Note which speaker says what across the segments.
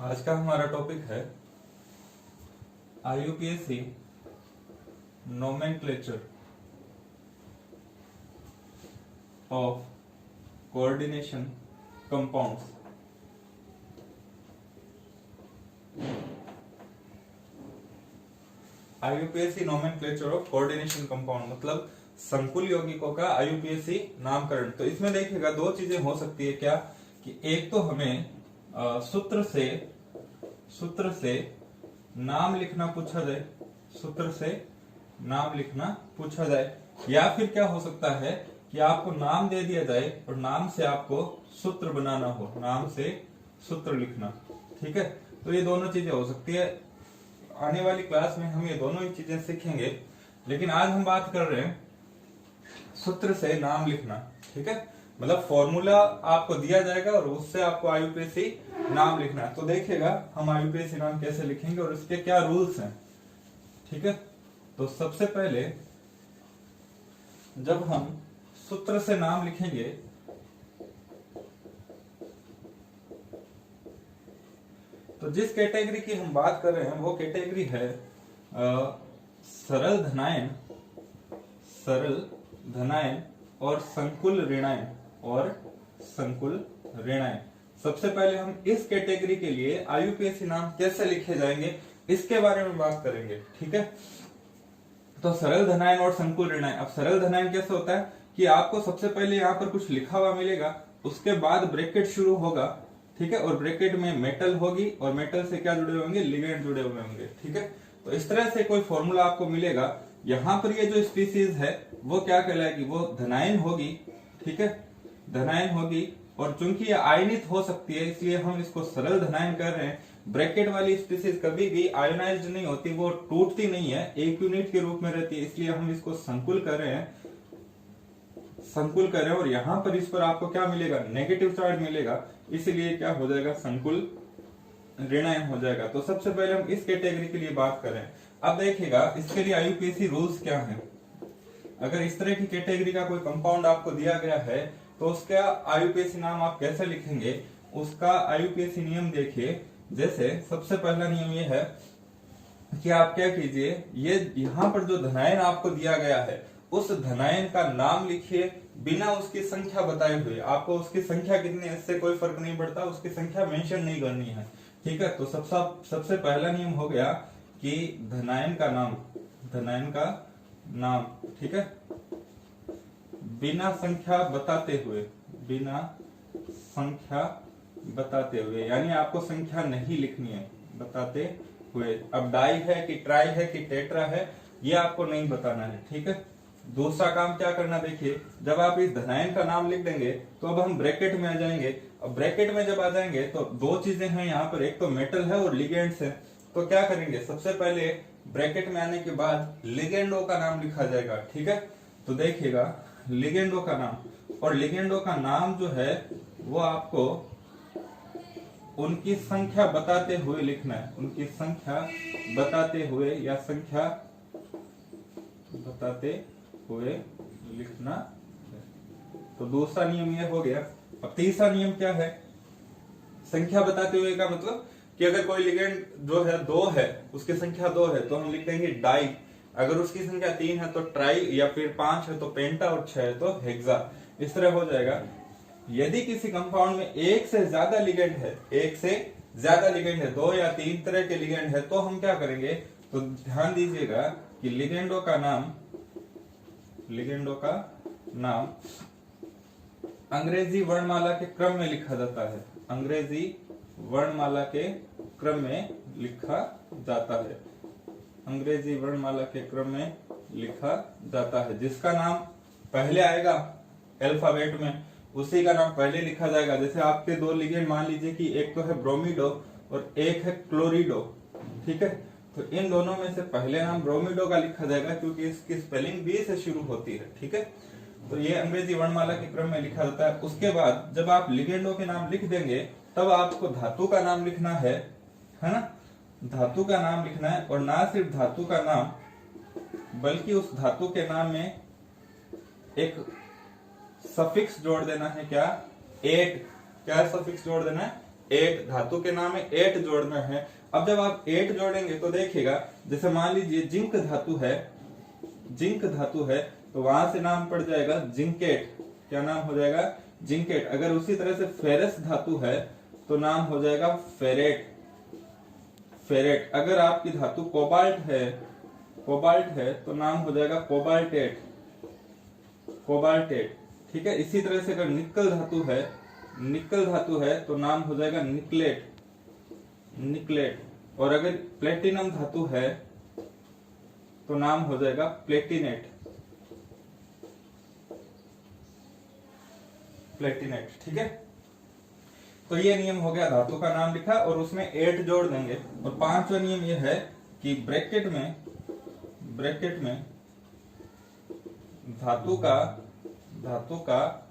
Speaker 1: आज का हमारा टॉपिक है IUPAC nomenclature of coordination compounds. IUPAC nomenclature of coordination compound मतलब संकुल यौगिकों का IUPAC नामकरण। तो इसमें देखिएगा दो चीजें हो सकती है क्या कि एक तो हमें सूत्र से नाम लिखना पूछा जाए, सूत्र से नाम लिखना पूछा जाए, या फिर क्या हो सकता है कि आपको नाम दे दिया जाए और नाम से आपको सूत्र बनाना हो, नाम से सूत्र लिखना। ठीक है, तो ये दोनों चीजें हो सकती है। आने वाली क्लास में हम ये दोनों ही चीजें सीखेंगे, लेकिन आज हम बात कर रहे हैं सूत्र से नाम लिखना। ठीक है, मतलब फॉर्मूला आपको दिया जाएगा और उससे आपको IUPAC नाम लिखना है। तो देखिएगा हम IUPAC नाम कैसे लिखेंगे और इसके क्या रूल्स हैं। ठीक है, तो सबसे पहले जब हम सूत्र से नाम लिखेंगे तो जिस कैटेगरी की हम बात कर रहे हैं वो कैटेगरी है सरल धनायन और संकुल ऋणायन। सबसे पहले हम इस कैटेगरी के लिए IUPAC नाम कैसे लिखे जाएंगे इसके बारे में बात करेंगे। ठीक है, तो सरल धनायन और संकुल ऋणायन। अब सरल धनायन कैसे होता है कि आपको सबसे पहले यहाँ पर कुछ लिखा हुआ मिलेगा, उसके बाद ब्रैकेट शुरू होगा। ठीक है, और ब्रैकेट में मेटल होगी और मेटल से क्या जुड़े होंगे, लिगेंड जुड़े हुए होंगे। ठीक है, तो इस तरह से कोई फॉर्मूला आपको मिलेगा। यहाँ पर ये जो स्पीसीज है वो क्या कहलाएगी, वो धनायन होगी। ठीक है, धनायन होगी, और चूंकि ये आयनित हो सकती है इसलिए हम इसको सरल धनायन कर रहे हैं। ब्रैकेट वाली स्पीसीज कभी भी आयोनाइज्ड नहीं होती, वो टूटती नहीं है, एक यूनिट के रूप में रहती है, इसलिए हम इसको संकुल कर रहे हैं। और यहाँ पर इस पर आपको क्या मिलेगा, नेगेटिव चार्ज मिलेगा, इसीलिए क्या हो जाएगा, संकुल ऋणायन हो जाएगा। तो सबसे पहले हम इस कैटेगरी के लिए बात करें। अब देखिएगा इसके लिए IUPAC रूल्स क्या हैं। अगर इस तरह की कैटेगरी का कोई कंपाउंड आपको दिया गया है तो उसका IUPAC नाम आप कैसे लिखेंगे, उसका IUPAC नियम देखिए। जैसे सबसे पहला नियम ये है कि आप क्या कीजिए, ये यहाँ पर जो धनायन आपको दिया गया है उस धनायन का नाम लिखिए बिना उसकी संख्या बताए हुए। आपको उसकी संख्या कितनी है इससे कोई फर्क नहीं पड़ता, उसकी संख्या मेंशन नहीं करनी है। ठीक है, तो सबसे पहला नियम हो गया कि धनायन का नाम, ठीक है, बिना संख्या बताते हुए, यानी आपको संख्या नहीं लिखनी है, बताते हुए। अब डाई है कि ट्राई है कि टेट्रा है ये आपको नहीं बताना है। ठीक है, दूसरा काम क्या करना, देखिए जब आप इस धनायन का नाम लिख देंगे तो अब हम ब्रैकेट में आ जाएंगे। अब ब्रैकेट में जब आ जाएंगे तो दो चीजें हैं यहाँ पर, एक तो मेटल है और लिगेंड्स है। तो क्या करेंगे, सबसे पहले ब्रैकेट में आने के बाद लिगेंडो का नाम लिखा जाएगा। ठीक है, तो देखिएगा लिगेंडो का नाम, और लिगेंडो का नाम जो है वो आपको उनकी संख्या बताते हुए लिखना है, उनकी संख्या बताते हुए या संख्या बताते हुए लिखना है। तो दूसरा नियम ये हो गया। अब तीसरा नियम क्या है, संख्या बताते हुए का मतलब कि अगर कोई लिगेंड जो है 2 है, उसकी संख्या 2 है तो हम लिख देंगे डाई। अगर उसकी संख्या 3 है तो ट्राई, या फिर 5 है तो पेंटा, और 6 है तो हेक्सा। इस तरह हो जाएगा। यदि किसी कंपाउंड में एक से ज्यादा लिगेंड है, 2 या 3 तरह के लिगेंड है, तो हम क्या करेंगे, तो ध्यान दीजिएगा कि लिगेंडो का नाम अंग्रेजी वर्णमाला के क्रम में लिखा जाता है, अंग्रेजी वर्णमाला के क्रम में लिखा जाता है, अंग्रेजी वर्णमाला के क्रम में लिखा जाता है। जिसका नाम पहले आएगा अल्फाबेट में उसी का नाम पहले लिखा जाएगा। जैसे आपके दो लिगेंड मान लीजिए कि एक तो है ब्रोमीडो और एक है क्लोरिडो। ठीक है, तो इन दोनों में से पहले नाम ब्रोमीडो का लिखा जाएगा क्योंकि इसकी स्पेलिंग बी से शुरू होती है। ठीक है, तो ये अंग्रेजी वर्णमाला के क्रम में लिखा जाता है। उसके बाद जब आप लिगेंडो के नाम लिख देंगे तब आपको धातु का नाम लिखना है ना, धातु का नाम लिखना है। और ना सिर्फ धातु का नाम बल्कि उस धातु के नाम में एक सफिक्स जोड़ देना है। क्या? एट। क्या सफिक्स जोड़ देना है? 8 धातु के नाम में 8 जोड़ना है। अब जब आप 8 जोड़ेंगे तो देखिएगा, जैसे मान लीजिए जिंक धातु है, जिंक धातु है तो वहां से नाम पड़ जाएगा जिंकेट। क्या नाम हो जाएगा? जिंकेट। अगर उसी तरह से फेरस धातु है तो नाम हो जाएगा फेरेट, फेरेट। अगर आपकी धातु कोबाल्ट है, कोबाल्ट है तो नाम हो जाएगा कोबाल्टेट, कोबाल्टेट। ठीक है। इसी तरह से अगर निकल धातु है, निकल धातु है तो नाम हो जाएगा निकलेट, निकलेट। और अगर प्लेटिनम धातु है तो नाम हो जाएगा प्लेटिनेट, प्लेटिनेट। ठीक है। तो ये नियम हो गया, धातु का नाम लिखा और उसमें 8 जोड़ देंगे। और 5वां नियम ये है कि ब्रैकेट में, ब्रैकेट में धातु का, धातु का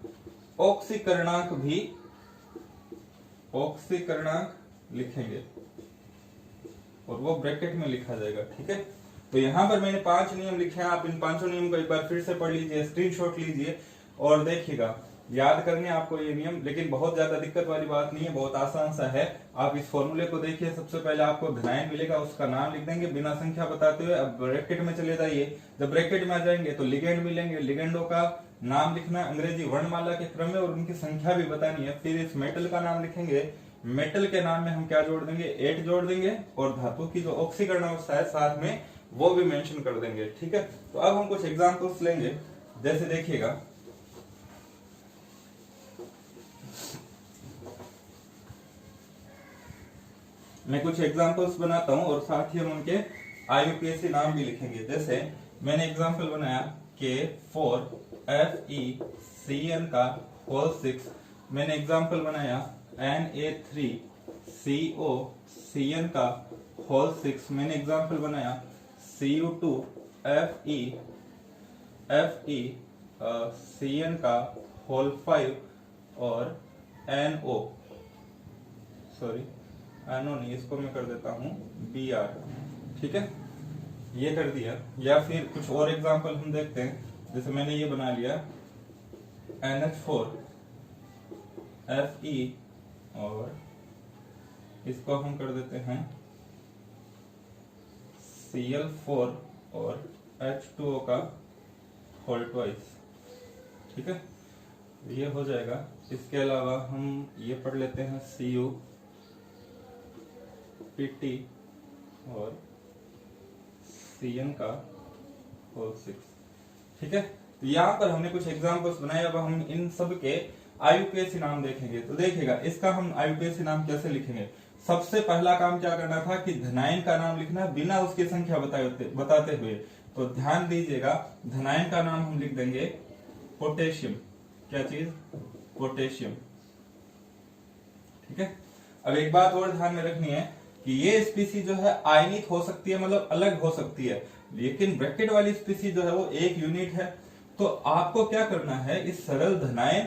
Speaker 1: ऑक्सीकरणांक भी, ऑक्सीकरणांक लिखेंगे और वो ब्रैकेट में लिखा जाएगा। ठीक है। तो यहां पर मैंने 5 नियम लिखे हैं। आप इन 5 नियम को एक बार फिर से पढ़ लीजिए, स्क्रीनशॉट लीजिए और देखिएगा। याद करने आपको ये नियम, लेकिन बहुत ज्यादा दिक्कत वाली बात नहीं है, बहुत आसान सा है। आप इस फॉर्मूले को देखिए। सबसे पहले आपको धनायन मिलेगा, उसका नाम लिख देंगे बिना संख्या बताते हुए। अब ब्रैकेट में चले जाइए। जब ब्रैकेट में आ जाएंगे तो लिगेंड मिलेंगे, लिगेंडों का नाम लिखना अंग्रेजी वर्णमाला के क्रम में और उनकी संख्या भी बतानी है। फिर इस मेटल का नाम लिखेंगे, मेटल के नाम में हम क्या जोड़ देंगे? 8 जोड़ देंगे और धातु की जो ऑक्सीकरण अवस्था है साथ में वो भी मेंशन कर देंगे। ठीक है। तो अब हम कुछ एग्जांपल्स लेंगे। जैसे देखिएगा, मैं कुछ एग्जांपल्स बनाता हूं और साथ ही हम उनके IUPAC नाम भी लिखेंगे। जैसे मैंने एग्जांपल बनाया K4FeCN का होल 6। मैंने एग्जांपल बनाया Na3COCN का होल 6। मैंने एग्जांपल बनाया Cu2FeCN का होल 5 और NO, सॉरी NO नहीं, इसको मैं कर देता हूं Br। ठीक है, ये कर दिया। या फिर कुछ और एग्जांपल हम देखते हैं। जैसे मैंने ये बना लिया NH4Fe और इसको हम कर देते हैं Cl4 और H2O का होल ट्वाइस। ठीक है, ये हो जाएगा। इसके अलावा हम ये पढ़ लेते हैं CuPt और Cn का होल 6। ठीक है। तो यहाँ पर हमने कुछ एग्जांपल्स बनाए। अब हम इन सब के IUPAC नाम देखेंगे। तो देखिएगा, इसका हम IUPAC नाम कैसे लिखेंगे। सबसे पहला काम क्या करना था कि धनायन का नाम लिखना बिना उसकी संख्या बताते हुए। तो ध्यान दीजिएगा, धनायन का नाम हम लिख देंगे पोटेशियम। क्या चीज? पोटेशियम। ठीक है। अब एक बात और ध्यान में रखनी है कि ये स्पीसी जो है आयनित हो सकती है, मतलब अलग हो सकती है, लेकिन ब्रैकेट वाली स्पीसी जो है वो एक यूनिट है। तो आपको क्या करना है, इस सरल धनायन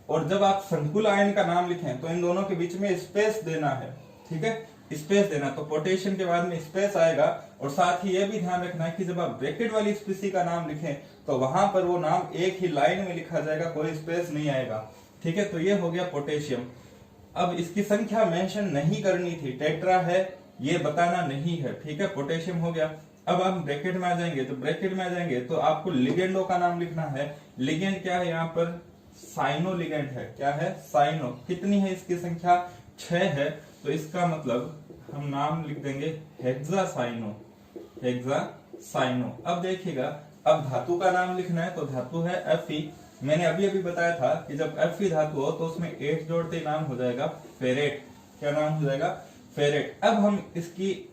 Speaker 1: और जब आप संकुल आयन का नाम लिखें तो इन दोनों के बीच में स्पेस देना है। ठीक है, स्पेस देना। तो पोटेशियम के बाद में स्पेस आएगा। और साथ ही यह भी ध्यान रखना है कि जब आप ब्रैकेट वाली स्पीसी का नाम लिखें तो वहां पर वो नाम एक ही लाइन में लिखा जाएगा, कोई स्पेस नहीं आएगा। ठीक है। तो ये हो गया पोटेशियम। अब इसकी संख्या मेंशन नहीं करनी थी, टेट्रा है ये बताना नहीं है। ठीक है, पोटेशियम हो गया। अब हम ब्रैकेट में आ जाएंगे। तो ब्रैकेट में आ जाएंगे तो आपको लिगेंडों का नाम लिखना है। लिगेंड क्या है यहाँ पर? साइनो लिगेंड है। क्या है? साइनो। कितनी है इसकी संख्या? 6 है। तो इसका मतलब हम नाम लिख देंगे हेक्सासाइनो, हेक्सासाइनो। अब देखिएगा, अब धातु का नाम लिखना है। तो धातु है Fe। मैंने अभी अभी बताया था कि जब Fe धातु हो तो उसमें 8 जोड़ते ही नाम हो जाएगा फेरेट। क्या नाम हो जाएगा? फेरेट। अब हम इसकी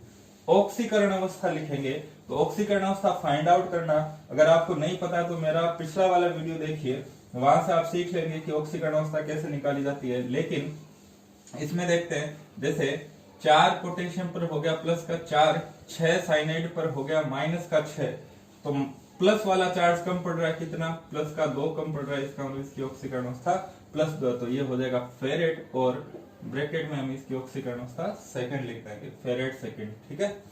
Speaker 1: ऑक्सीकरण अवस्था लिखेंगे। तो ऑक्सीकरण अवस्था फाइंड आउट करना, अगर आपको नहीं पता तो मेरा पिछला वाला वीडियो देखिए, वहां से आप सीख लेंगे कि ऑक्सीकरण अवस्था कैसे निकाली जाती है। लेकिन इसमें देखते हैं, जैसे 4 पोटेशियम पर हो गया प्लस का 4, 6 साइनाइड पर हो गया माइनस का 6। तो प्लस वाला चार्ज कम पड़ रहा है, कितना? प्लस का 2 कम पड़ रहा है। इसका मतलब इसकी ऑक्सीकरण अवस्था +2। तो ये हो जाएगा फेरेट और ब्रैकेट में हम इसकी ऑक्सीकरण अवस्था सेकंड लिख देंगे, फेरेट सेकंड। ठीक है।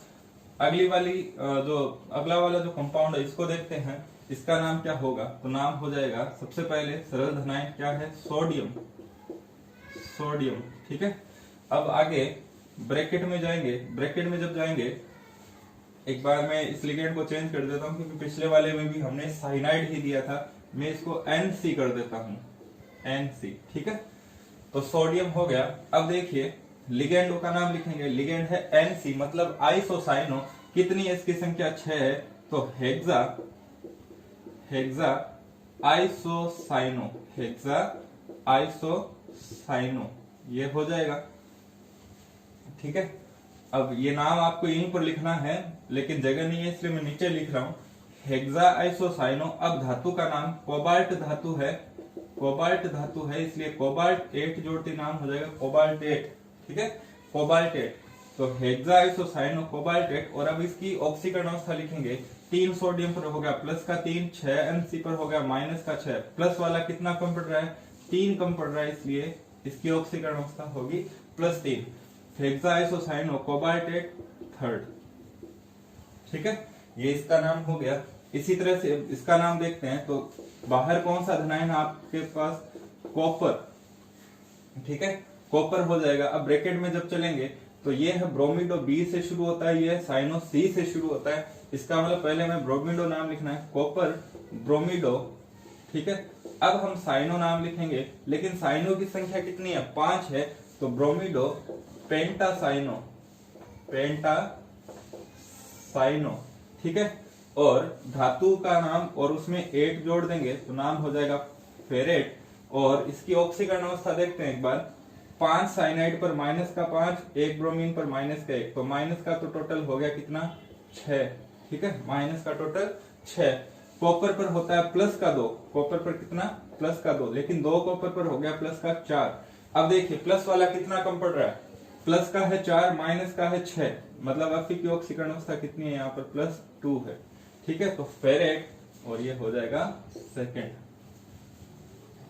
Speaker 1: अगली वाली अगला वाला जो कंपाउंड है इसको देखते हैं, इसका नाम क्या होगा। तो नाम हो जाएगा सबसे पहले सरल धनायन क्या है? Sodium, sodium. ठीक है। अब आगे ब्रैकेट में जाएंगे, ब्रैकेट में जब जाएंगे, एक बार मैं इस लिगेंड को चेंज कर देता हूं क्योंकि पिछले वाले में भी हमने साइनाइड ही दिया था। मैं इसको NC कर देता हूं, NC, ठीक है। तो सोडियम हो गया। अब देखिए लिगेंडो का नाम लिखेंगे, लिगेंड है NC मतलब आइसोसाइनो। कितनी है इसकी संख्या? 6 है। तो hexa, hexa isocyano, hexa isocyano, ये हो जाएगा, ठीक है। अब ये नाम आपको यहीं पर लिखना है लेकिन जगह नहीं है इसलिए मैं नीचे लिख रहा हूं, हेक्सा आइसोसाइनो। अब धातु का नाम कोबाल्ट धातु है, कोबाल्ट धातु है इसलिए कोबाल्ट 8 जोड़ती नाम हो जाएगा कोबाल्ट 8, ठीक है, कोबाल्ट 8। तो हेक्सा आइसोसाइनो कोबाल्ट 8। और अब इसकी ऑक्सीकरण अवस्था लिखेंगे, 3 सोडियम पर हो गया प्लस का 3, 6 NC पर हो गया माइनस का 6, प्लस वाला कितना कम पड़ रहा है? 3 कम पड़ रहा है इसलिए इसकी ऑक्सीकरण अवस्था होगी +3। हेक्सा आइसोसाइनो कोबाल्ट 8 3rd, ठीक है, ये इसका नाम हो गया। इसी तरह से इसका नाम देखते हैं तो बाहर कौन सा धनायन है आपके पास? कॉपर, ठीक है, कॉपर हो जाएगा। अब ब्रैकेट में जब चलेंगे तो ये है ब्रोमिडो, B से शुरू होता है, ये साइनो C से शुरू होता है। इसका मतलब पहले हमें ब्रोमिडो नाम लिखना है, कॉपर ब्रोमिडो, ठीक है। अब हम साइनो नाम लिखेंगे लेकिन साइनो की संख्या कितनी है? 5 है। तो ब्रोमिडो पेंटासाइनो, पेंटासाइनो, ठीक है। और धातु का नाम और उसमें 8 जोड़ देंगे तो नाम हो जाएगा फेरेट। और इसकी ऑक्सीकरण अवस्था देखते हैं एक बार, 5 साइनाइड पर माइनस का 5, 1 ब्रोमीन पर माइनस का 1, तो माइनस का तो टोटल हो गया कितना? 6, ठीक है, माइनस का टोटल 6। कॉपर पर होता है प्लस का 2, कॉपर पर कितना? प्लस का 2, लेकिन 2 कॉपर पर हो गया प्लस का 4। अब देखिए प्लस वाला कितना कम पड़ रहा है? प्लस का है 4, माइनस का है 6, मतलब Fe की ऑक्सीकरण अवस्था कितनी है? यहाँ पर +2 है, ठीक है। तो फेरेट, और ये हो जाएगा सेकेंड,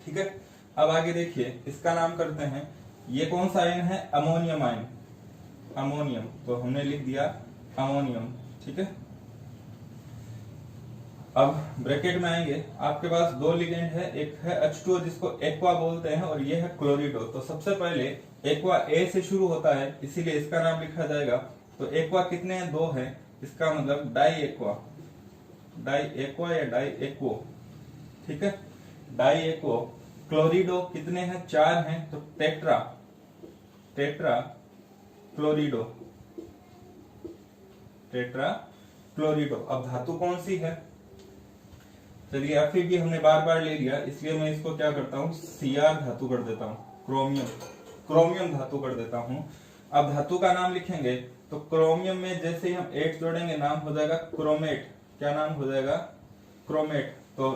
Speaker 1: ठीक है। अब आगे देखिए इसका नाम करते हैं, ये कौन सा आयन है? अमोनियम आयन, अमोनियम, तो हमने लिख दिया अमोनियम, ठीक है। अब ब्रैकेट में आएंगे, आपके पास 2 लिगेंड है, एक है H2O जिसको एक्वा बोलते हैं और ये है क्लोरिडो। तो सबसे पहले एक्वा A से शुरू होता है इसीलिए इसका नाम लिखा जाएगा। तो एक्वा कितने हैं? 2 है, इसका मतलब डाई एक्वा, डाई एक्वा या डाई एक्वो, ठीक है, डाई एक्वो। क्लोरिडो कितने हैं? 4 हैं, तो टेट्रा, टेट्रा क्लोरिडो, टेट्रा क्लोरिडो। अब धातु कौन सी है? चलिए Fe भी हमने बार बार ले लिया इसलिए मैं इसको क्या करता हूँ? Cr धातु कर देता हूँ, क्रोमियम, क्रोमियम धातु कर देता हूँ। अब धातु का नाम लिखेंगे तो क्रोमियम में जैसे ही हम 8 जोड़ेंगे नाम हो जाएगा क्रोमेट। क्या नाम हो जाएगा? क्रोमेट। तो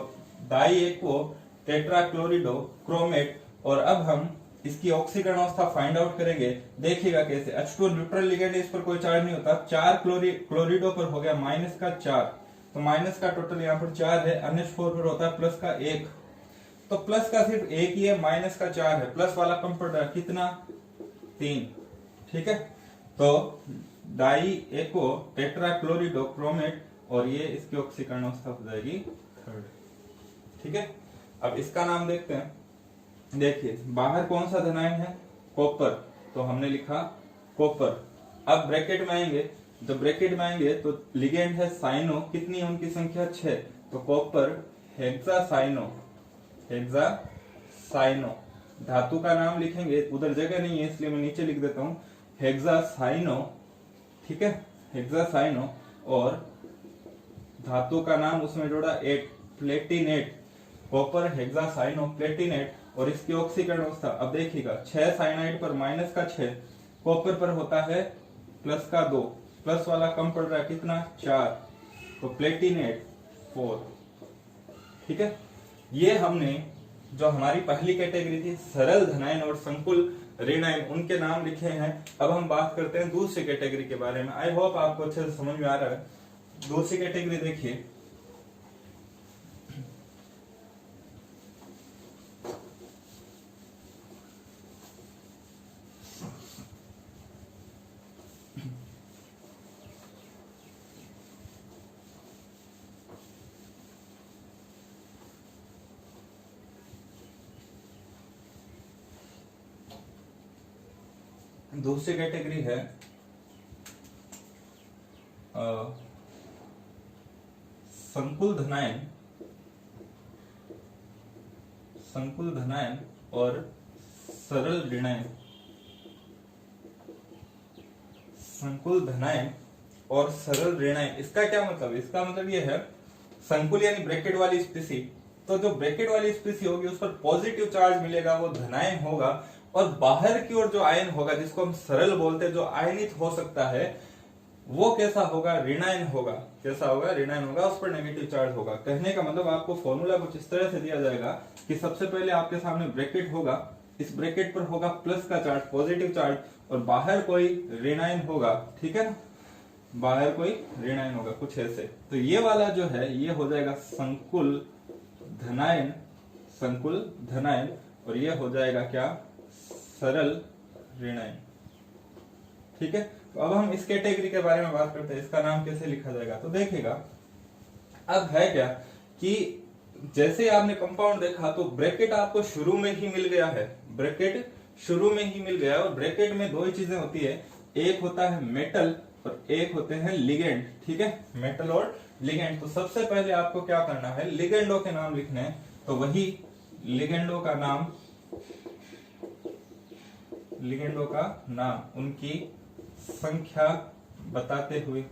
Speaker 1: डाई एक्वो टेट्रा क्लोरिडो क्रोमेट। और अब हम इसकी ऑक्सीकरण अवस्था फाइंड आउट करेंगे, देखिएगा कैसे। H2 न्यूट्रल लिगेंड, इस पर कोई चार्ज नहीं होता। 4 क्लोरिडो पर हो गया माइनस का 4, तो माइनस का टोटल यहाँ पर 4 है। NH4 पर होता है प्लस का 1, तो प्लस का सिर्फ 1 ही है, माइनस का 4 है, प्लस वाला कम पड़ रहा है कितना? 3, ठीक है। तो डाई एक्वो टेट्रा क्लोरिडो क्रोमेट, और ये इसकी ऑक्सीकरण अवस्था हो जाएगी 3rd, ठीक है। अब इसका नाम देखते हैं। देखिए बाहर कौन सा धनायन है? कॉपर, तो हमने लिखा कॉपर। अब ब्रैकेट में आएंगे, जब ब्रैकेट में आएंगे तो लिगेंड है साइनो, कितनी है उनकी संख्या? 6, तो कॉपर हेक्सासाइनो, हेक्सासाइनो। धातु का नाम लिखेंगे, उधर जगह नहीं है इसलिए मैं नीचे लिख देता हूं हेक्सासाइनो, ठीक है, हेक्सासाइनो। और धातु का नाम उसमें जोड़ा 8, प्लेटिनेट, कॉपर हेक्सासाइनो प्लेटिनेट। और इसकी ऑक्सीकरण अवस्था अब देखिएगा, 6 साइनाइड पर माइनस का 6, कॉपर पर होता है प्लस का 2, प्लस वाला कम पड़ रहा है कितना? 4, तो प्लेटिनेट 4, ठीक है। ये हमने जो हमारी पहली कैटेगरी थी सरल धनायन और संकुल ऋणायन, उनके नाम लिखे हैं। अब हम बात करते हैं दूसरी कैटेगरी के बारे में। आई होप आपको अच्छे से समझ में आ रहा है। दूसरी कैटेगरी देखिए, दूसरी कैटेगरी है संकुल धनायन, संकुल धनायन और सरल ऋणायन। संकुल धनायन और सरल ऋणायन, इसका क्या मतलब? इसका मतलब ये है संकुल यानी ब्रैकेट वाली स्पीसी, तो जो ब्रैकेट वाली स्पीसी होगी उस पर पॉजिटिव चार्ज मिलेगा, वो धनायन होगा, और बाहर की ओर जो आयन होगा जिसको हम सरल बोलते हैं, जो आयनित हो सकता है, वो कैसा होगा? ऋणायन होगा। कैसा होगा? ऋणायन होगा, उस पर नेगेटिव चार्ज होगा। कहने का मतलब आपको फॉर्मूला कुछ इस तरह से दिया जाएगा कि सबसे पहले आपके सामने ब्रैकेट होगा, इस ब्रैकेट पर होगा प्लस का चार्ज, पॉजिटिव चार्ज, और बाहर कोई ऋणायन होगा, ठीक है ना, बाहर कोई ऋणायन होगा, कुछ ऐसे। तो ये वाला जो है ये हो जाएगा संकुल धनायन, संकुल धनायन, और ये हो जाएगा क्या? सरल ऋणायन। ठीक है, तो अब हम इस कैटेगरी के बारे में बात करते हैं, इसका नाम कैसे लिखा जाएगा। तो देखिएगा अब है क्या कि जैसे आपने कंपाउंड देखा तो ब्रैकेट आपको शुरू में ही मिल गया है, ब्रैकेट शुरू में ही मिल गया है, और ब्रैकेट में दो ही चीजें होती है, एक होता है मेटल और एक होते हैं लिगेंड। ठीक है, मेटल और लिगेंड। तो सबसे पहले आपको क्या करना है? लिगेंडो के नाम लिखने हैं, तो वही लिगेंडो का नाम, लिगेंडो का नाम उनकी संख्या बताते हुए,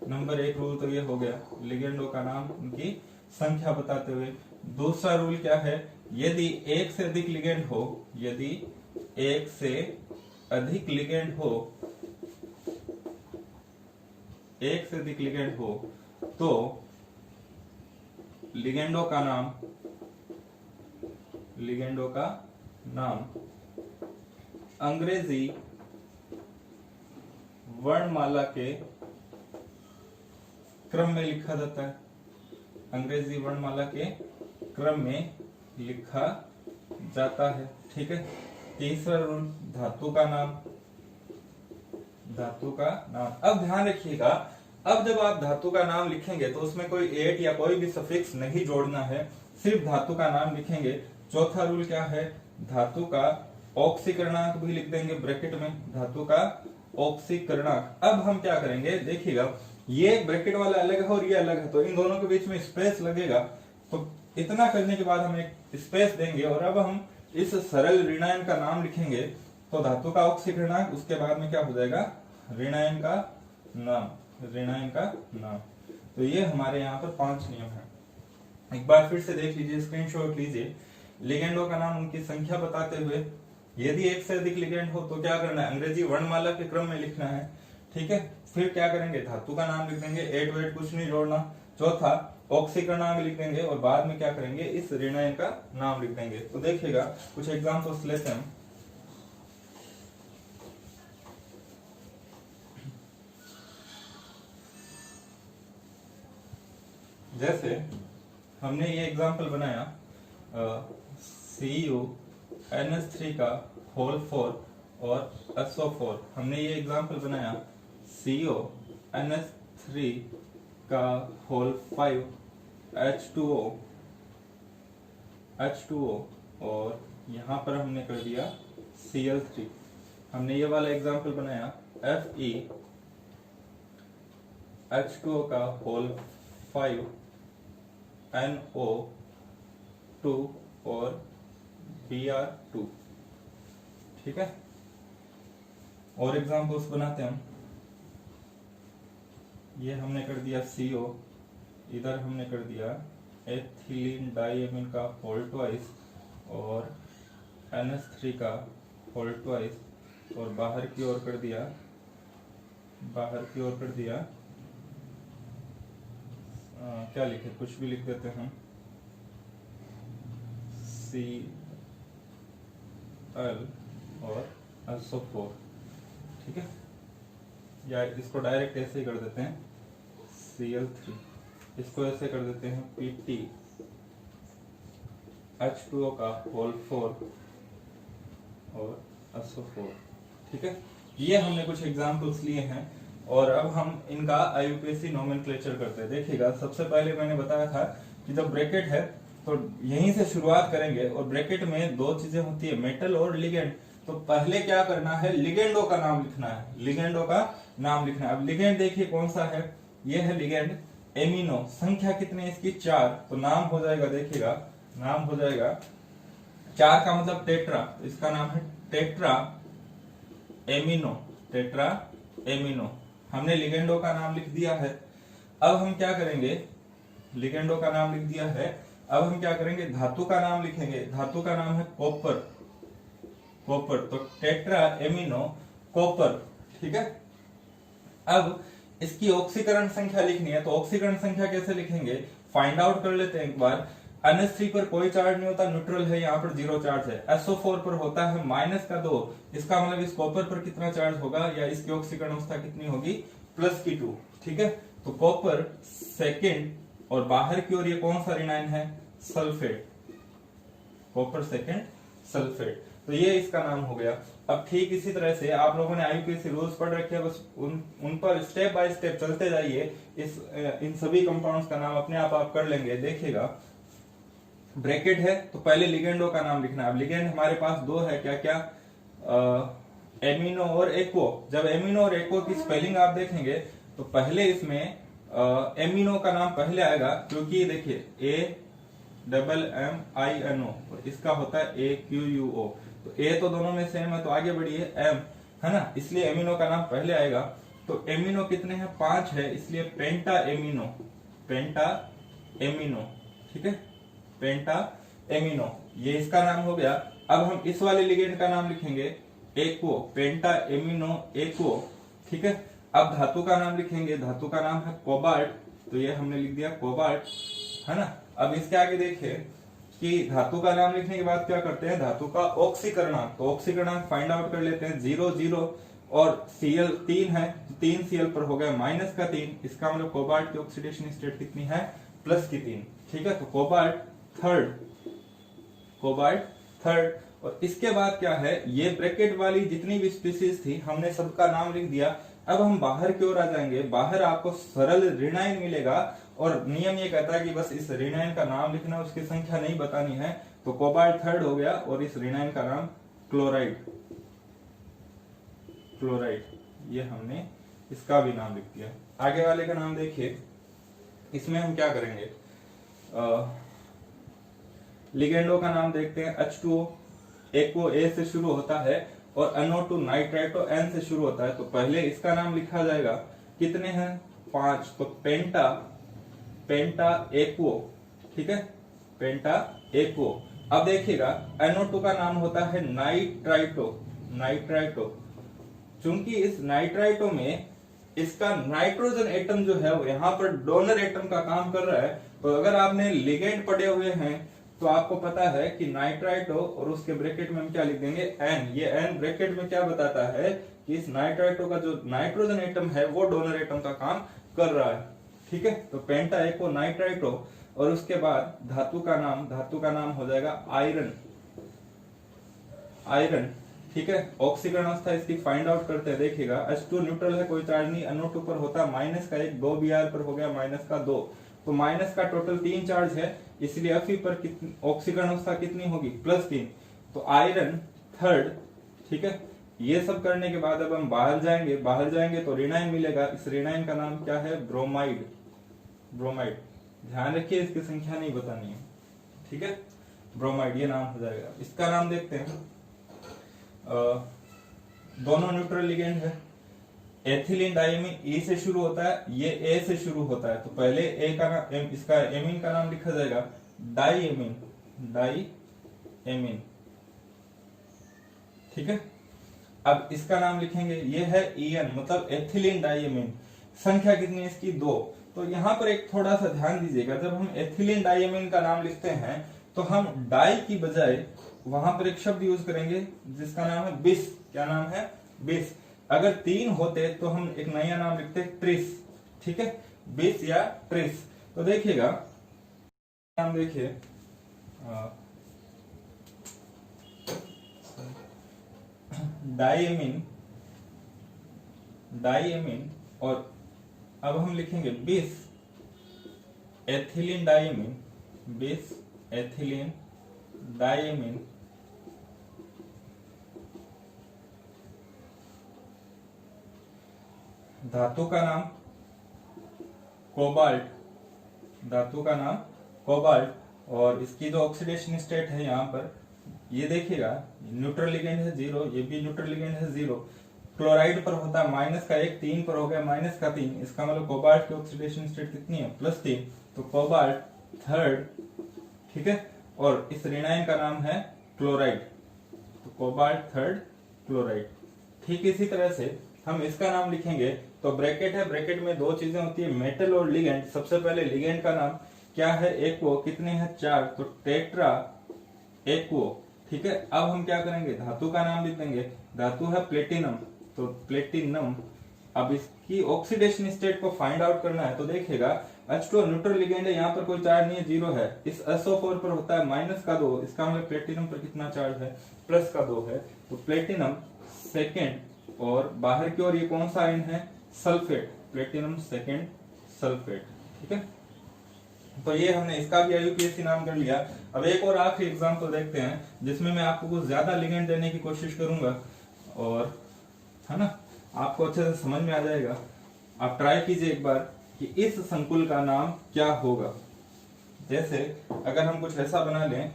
Speaker 1: नंबर 1 रूल तो ये हो गया, लिगेंडो का नाम उनकी संख्या बताते हुए। दूसरा रूल क्या है? यदि एक से अधिक लिगेंड हो, यदि एक से अधिक लिगेंड हो, एक से अधिक लिगेंड हो, तो लिगेंडो का नाम, लिगेंडो का नाम अंग्रेजी वर्णमाला के क्रम में लिखा जाता है, अंग्रेजी वर्णमाला के क्रम में लिखा जाता है। ठीक है, तीसरा रूल धातु का नाम, धातु का नाम। अब ध्यान रखिएगा, अब जब आप धातु का नाम लिखेंगे तो उसमें कोई एट या कोई भी सफिक्स नहीं जोड़ना है, सिर्फ धातु का नाम लिखेंगे। चौथा रूल क्या है? धातु का ऑक्सीकरणांक भी लिख देंगे ब्रैकेट में, धातु का ऑक्सीकरणांक। अब हम क्या करेंगे देखिएगा, ये ब्रैकेट वाला अलग है और ये अलग है, तो इन दोनों के बीच में स्पेस लगेगा, तो इतना करने के बाद हम एक स्पेस देंगे, और अब हम इस सरल ऋणायन का नाम लिखेंगे, तो धातु का ऑक्सीकरणांक, उसके बाद में क्या हो जाएगा? ऋणायन का नाम, ऋणायन का नाम। तो ये हमारे यहाँ पर 5 नियम है। एक बार फिर से देख लीजिए, स्क्रीनशॉट लीजिए। लिगेंडो का नाम उनकी संख्या बताते हुए, यदि एक से अधिक लिगेंड हो तो क्या करना है? अंग्रेजी वर्णमाला के क्रम में लिखना है। ठीक है, फिर क्या करेंगे? धातु का नाम लिख देंगे, एट वेट कुछ नहीं जोड़ना। चौथा ऑक्सीकरणांक लिख देंगे, और बाद में क्या करेंगे? इस ऋणायन का नाम लिख देंगे। तो देखिएगा कुछ एग्जाम्पल्स लेते हैं। जैसे हमने ये एग्जाम्पल बनाया CuNH3 का होल 4 और SO4। हमने ये एग्जाम्पल बनाया CuNH3 का होल 5 H2O, और यहाँ पर हमने कर दिया Cl3। हमने ये वाला एग्जाम्पल बनाया FeH2O का होल 5 NO2 और Br2। ठीक है, और एग्जाम्पल्स बनाते हैं हम। ये हमने कर दिया CO, इधर हमने कर दिया एथिलीन डाइएमीन का होल ट्वाइस और NH3 का होल ट्वाइस, और बाहर की ओर कर दिया, क्या लिखे? कुछ भी लिख देते हैं हम, Cl और SO4। ठीक है, या इसको डायरेक्ट ऐसे ही कर देते हैं Cl3, इसको ऐसे कर देते हैं PT H2O का होल 4 और SO4। ठीक है, ये हमने कुछ एग्जाम्पल्स लिए हैं, और अब हम इनका IUPAC नोमेनक्लेचर करते हैं। देखिएगा, सबसे पहले मैंने बताया था कि जब ब्रैकेट है तो यहीं से शुरुआत करेंगे, और ब्रैकेट में दो चीजें होती है, मेटल और लिगेंड। तो पहले क्या करना है, लिगेंडो का नाम लिखना है, लिगेंडो का नाम लिखना है। अब लिगेंड देखिए कौन सा है, ये है लिगेंड एमिनो। संख्या कितनी है इसकी, 4। तो नाम हो जाएगा, देखिएगा नाम हो जाएगा 4 का मतलब टेट्रा, तो इसका नाम है टेट्रा एमिनो, टेट्रा एमिनो। हमने लिगेंडो का नाम लिख दिया है। अब हम क्या करेंगे, लिगेंडो का नाम लिख दिया है, अब हम क्या करेंगे, धातु का नाम लिखेंगे। धातु का नाम है कॉपर, कॉपर, तो टेट्रा एमिनो कॉपर, ठीक है। अब इसकी ऑक्सीकरण संख्या लिखनी है, तो ऑक्सीकरण संख्या कैसे लिखेंगे, फाइंड आउट कर लेते हैं एक बार। NH3 पर कोई चार्ज नहीं होता, न्यूट्रल है, यहाँ पर 0 चार्ज है। SO4 पर होता है -2, इसका मतलब इस कॉपर पर कितना चार्ज होगा, या इसकी ऑक्सीकरण अवस्था कितनी होगी, +2, ठीक है। तो कॉपर सेकंड, और बाहर की ओर ये कौन सा ऋणायन है, सल्फेट, कॉपर सेकंड सल्फेट, तो ये इसका नाम हो गया। अब ठीक इसी तरह से आप लोगों ने IUPAC रूल्स पढ़ रखे हैं, बस उन पर स्टेप बाय स्टेप चलते जाइए। इन सभी कंपाउंड्स का नाम अपने आप कर लेंगे। देखिएगा ब्रैकेट है तो पहले लिगेंडो का नाम लिखना है। अब लिगेंड हमारे पास 2 है, क्या क्या, एमिनो और एक्वो। जब एमिनो और एक्वो की स्पेलिंग आप देखेंगे तो पहले इसमें एमिनो का नाम पहले आएगा, क्योंकि देखिए AMMINO और इसका होता है AQUO, तो ए तो दोनों में सेम है, तो आगे बढ़िए एम, है ना, इसलिए एमिनो का नाम पहले आएगा। तो एमिनो कितने हैं, 5 है, इसलिए पेंटा एमिनो, पेंटा एमिनो, ठीक है, पेंटा एमिनो, ये इसका नाम हो गया। अब हम इस वाले लिगेंड का नाम लिखेंगे एक्वो, पेंटा एमिनो एक्वो, ठीक है। अब धातु का नाम लिखेंगे, धातु का नाम है कोबाल्ट, तो ये हमने लिख दिया कोबाल्ट, है ना। अब इसके आगे देखिए कि धातु का नाम लिखने के बाद क्या करते हैं, धातु का ऑक्सीकरणांक, तो ऑक्सीकरणांक फाइंड आउट कर लेते हैं। 0 0 और Cl 3 है, 3 Cl पर हो गया -3, इसका मतलब कोबाल्ट की ऑक्सीडेशन स्टेट कितनी है, +3, ठीक है। तो कोबाल्ट थर्ड, कोबाल्ट थर्ड। और इसके बाद क्या है, ये ब्रैकेट वाली जितनी भी स्पीसीज थी हमने सबका नाम लिख दिया। अब हम बाहर की ओर आ जाएंगे, बाहर आपको सरल ऋणायन मिलेगा, और नियम ये कहता है कि बस इस ऋणायन का नाम लिखना, उसकी संख्या नहीं बतानी है। तो कोबाल्ट थर्ड हो गया, और इस ऋणायन का नाम क्लोराइड, क्लोराइड, ये हमने इसका भी नाम लिख दिया। आगे वाले का नाम देखिए, इसमें हम क्या करेंगे, लिगेंडो का नाम देखते हैं। H2O, एक्वो A से शुरू होता है, और NO2 नाइट्राइटो N से शुरू होता है, तो पहले इसका नाम लिखा जाएगा। कितने हैं, 5, तो पेंटा, पेंटा एक्वो, ठीक है, पेंटा एक्वो। अब देखिएगा NO2 का नाम होता है नाइट्राइटो, नाइट्राइटो, चूंकि इस नाइट्राइटो में इसका नाइट्रोजन एटम जो है वो यहाँ पर डोनर एटम का काम कर रहा है। तो अगर आपने लिगेंड पढ़े हुए हैं तो आपको पता है कि नाइट्राइटो, और उसके ब्रैकेट में हम क्या लिख देंगे, N। ये N ब्रैकेट में क्या बताता है कि इस नाइट्राइटो का जो नाइट्रोजन एटम है वो डोनर एटम का काम कर रहा है, ठीक है। तो पेंटा एक्वो नाइट्राइटो, और उसके बाद धातु का नाम, धातु का नाम हो जाएगा आयरन, आयरन, ठीक है। ऑक्सीकरण अवस्था इसकी फाइंड आउट करते हैं। देखिएगा H2 न्यूट्रल है, कोई चार्ज नहीं, NO2 पर होता है -1, 2 Br पर हो गया -2, तो माइनस का टोटल 3 चार्ज है, इसलिए Fe पर ऑक्सीकरण अवस्था कितनी होगी, +3, तो आयरन थर्ड, ठीक है। ये सब करने के बाद अब हम बाहर जाएंगे, बाहर जाएंगे तो ऋणायन मिलेगा। इस ऋणायन का नाम क्या है, ब्रोमाइड, ब्रोमाइड, ध्यान रखिए इसकी संख्या नहीं बतानी है, ठीक है, ब्रोमाइड ये नाम हो जाएगा। इसका नाम देखते हैं, दोनों न्यूट्रल लिगेंड है। एथिलीन डाइमीन E से शुरू होता है, ये A से शुरू होता है, तो पहले A का नाम, इसका एमीन का नाम लिखा जाएगा डाइएमीन, डाइएमीन, ठीक है। अब इसका नाम लिखेंगे, ये है EN, मतलब एथिलीन डाइएमीन। संख्या कितनी है इसकी, 2। तो यहाँ पर एक थोड़ा सा ध्यान दीजिएगा, जब हम एथिलीन डाइएमीन का नाम लिखते हैं तो हम डाई की बजाय वहां पर एक शब्द यूज करेंगे जिसका नाम है बिस। क्या नाम है, बिस। अगर 3 होते तो हम एक नया नाम लिखते ट्रिस, ठीक है, बिस या ट्रिस। तो देखिएगा नाम देखिए, डाइएमीन, डाइएमीन, और अब हम लिखेंगे बिस एथिलीन डाइएमीन, बिस एथिलीन डाइएमीन, धातु का नाम कोबाल्ट, धातु का नाम कोबाल्ट, और इसकी जो ऑक्सीडेशन स्टेट है यहाँ पर ये देखिएगा, न्यूट्रल लिगेंड है 0, ये भी न्यूट्रल लिगेंड है 0। क्लोराइड पर होता है -1, 3 पर हो गया -3, इसका मतलब कोबाल्ट की ऑक्सीडेशन स्टेट कितनी है +3, तो कोबाल्ट थर्ड, ठीक है। और इस ऋणायन का नाम है क्लोराइड, तो कोबाल्ट थर्ड क्लोराइड। ठीक इसी तरह से हम इसका नाम लिखेंगे तो ब्रैकेट है, ब्रैकेट में दो चीजें होती है, मेटल और लिगेंड। सबसे पहले लिगेंड का नाम क्या है, एक्वो, कितने हैं 4, तो टेट्रा एक्वो, ठीक है। अब हम क्या करेंगे, धातु का नाम लिख देंगे, धातु है प्लेटिनम, तो प्लेटिनम। अब इसकी ऑक्सीडेशन स्टेट को फाइंड आउट करना है, तो देखिएगा H2 न्यूट्रल लिगेंड है, यहाँ पर कोई चार्ज नहीं है, 0 है। इस SO4 पर होता है -2, इसका मतलब प्लेटिनम पर कितना चार्ज है, +2 है, तो प्लेटिनम सेकेंड, और बाहर की ओर ये कौन सा आयन है, सल्फेट, प्लेटिनम सेकेंड सल्फेट, ठीक है। तो ये हमने इसका भी IUPAC नाम कर लिया। अब एक और आखिरी एग्जांपल देखते हैं जिसमें मैं आपको कुछ ज्यादा लिगेंड देने की कोशिश करूंगा, और है ना, आपको अच्छे से समझ में आ जाएगा। आप ट्राई कीजिए एक बार कि इस संकुल का नाम क्या होगा। जैसे अगर हम कुछ ऐसा बना लें,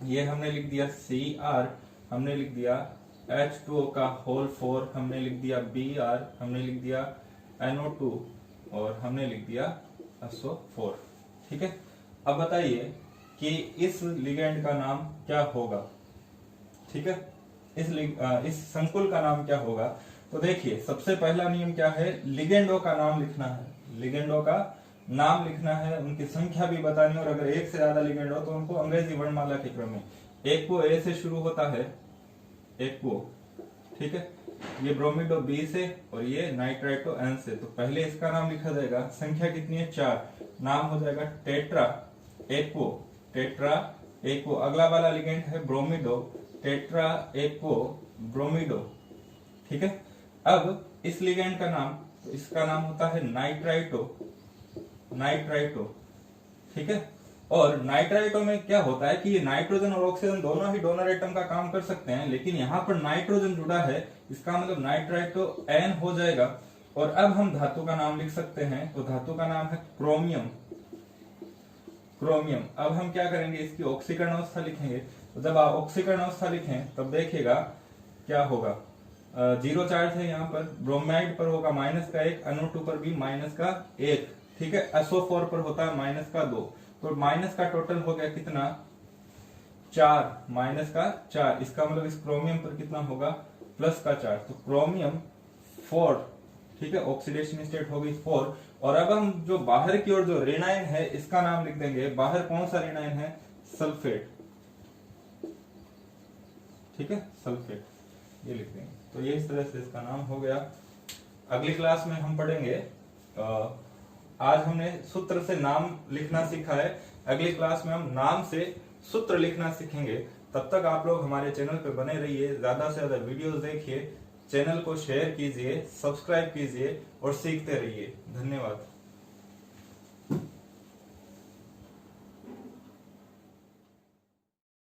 Speaker 1: ये हमने लिख दिया Cr, हमने लिख दिया H2O का होल 4, हमने लिख दिया Br, हमने लिख दिया NO2, और हमने लिख दिया SO4, ठीक है। अब बताइए कि इस लिगेंड का नाम क्या होगा, ठीक है, इस संकुल का नाम क्या होगा। तो देखिए सबसे पहला नियम क्या है, लिगेंडों का नाम लिखना है, लिगेंडों का नाम लिखना है, उनकी संख्या भी बतानी है, और अगर एक से ज्यादा लिगेंड हो तो उनको अंग्रेजी वर्णमाला के क्रम में, एक्वो ए से शुरू होता है, एक्वो, ठीक है, ये ब्रोमिडो बी से, और ये नाइट्राइटो एन से। तो पहले इसका नाम लिखा जाएगा, संख्या कितनी है 4, नाम हो जाएगा टेट्रा एक्वो, टेट्रा एक्वो। अगला वाला लिगेंड है ब्रोमिडो, टेट्रा एक्वो ब्रोमिडो, ठीक है। अब इस लिगेंड का नाम, तो इसका नाम होता है नाइट्राइटो, नाइट्राइटो, ठीक है। और नाइट्राइटो में क्या होता है कि ये नाइट्रोजन और ऑक्सीजन दोनों ही डोनर एटम का काम कर सकते हैं, लेकिन यहाँ पर नाइट्रोजन जुड़ा है, इसका मतलब नाइट्राइटो एन हो जाएगा। और अब हम धातु का नाम लिख सकते हैं, तो धातु का नाम है क्रोमियम, क्रोमियम। अब हम क्या करेंगे, इसकी ऑक्सीकरण अवस्था लिखेंगे। तो जब आप ऑक्सीकरण अवस्था लिखें तब देखिएगा क्या होगा, 0 चार्ज है यहाँ पर, ब्रोमाइड पर होगा -1, NO2 पर भी -1, ठीक है। SO4 पर होता है -2, तो माइनस का टोटल हो गया कितना 4, -4, इसका मतलब इस क्रोमियम पर कितना होगा +4, तो क्रोमियम 4, ठीक है, ऑक्सीडेशन स्टेट हो गई 4। और अब हम जो बाहर की ओर जो ऋणायन है इसका नाम लिख देंगे, बाहर कौन सा ऋणायन है, सल्फेट, ठीक है, सल्फेट, ये लिख देंगे। तो ये इस तरह से इसका नाम हो गया। अगली क्लास में हम पढ़ेंगे, आज हमने सूत्र से नाम लिखना सीखा है, अगली क्लास में हम नाम से सूत्र लिखना सीखेंगे। तब तक आप लोग हमारे चैनल पर बने रहिए, ज्यादा से ज्यादा वीडियोस देखिए, चैनल को शेयर कीजिए, सब्सक्राइब कीजिए और सीखते रहिए। धन्यवाद।